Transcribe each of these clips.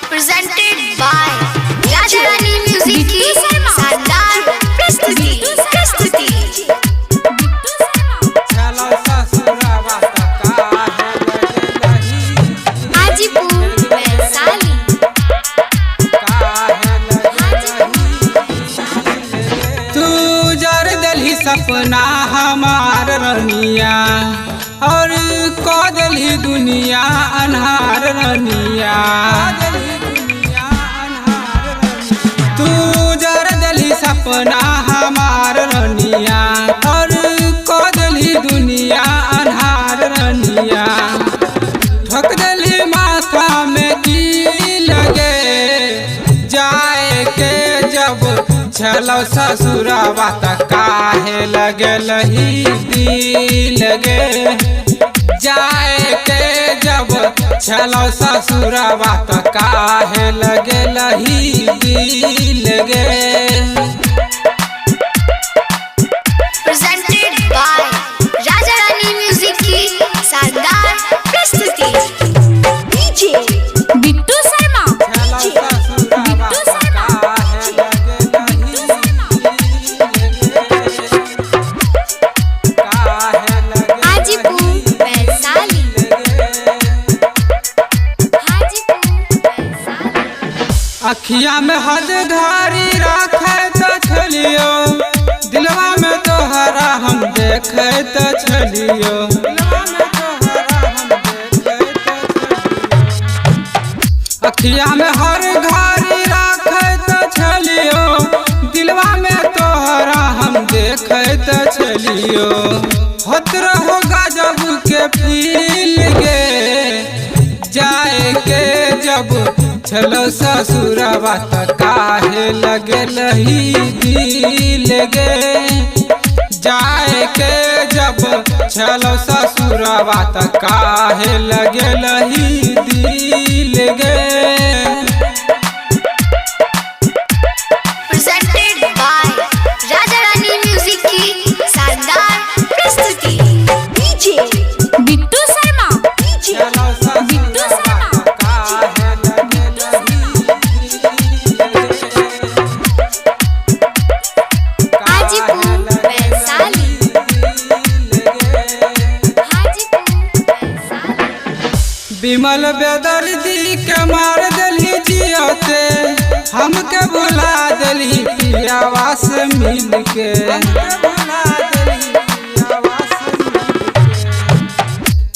Presented by Rajarani Music की शानदार प्रस्तुति। हाजीपुर वैशाली। तू जर दलही सपना हमार रनिया और को दलही दुनिया अन्हार रनिया। तू जर दलही सपना हमार रनिया और को दलही दुनिया अन्हार रनिया। ठोक दलही माथा में की लगे जाए के जब चलो ससुरावा त काहे लगलही दिल गे। जाए के जब चलो ससुरावा त काहे लगलही दिल गे। Presented by Rajarani Music की शानदार प्रस्तुति। DJ बिट्टू शर्मा। हाजीपुर वैशाली। अखिया में हद धारी राखे तो छलियो दिलवा में तोहरा हम देखे तो छलियो। अखिया में हर घारी राखे तो छलियो दिलवा में तोहरा हम देखे तो छलियो। होत रहो गजब के फील गे जाए के जब चलो ससुरावा त काहे लगलही दिल गे। जाए के जब चलो ससुरावा त काहे लगलही दिल गे। Presented by Rajarani Music की शानदार प्रस्तुति। DJ बिट्टू शर्मा। चलो ससुरावा त काहे लगलही हाजीपुर वैशाली। बिमल बेदर्दी के मार दलही जियते हमके भुला दलही पियावा से मिल के।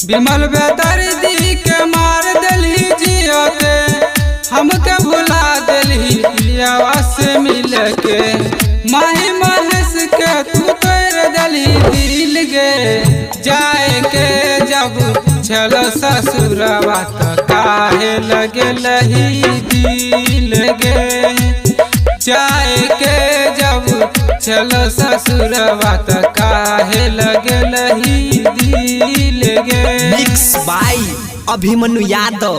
बिमल बेदर्दी के मार दलही जियते हमके भुला दलही पियावा से मिल के। माही महेश के तू तोड़ दलही दिल गे। जाए के जब चलो ससुरावा त काहे लगलही दिल गे। जाए के जब चलो ससुरावा त काहे लगलही दिल गे। Mix by Abhimanyu Yadav.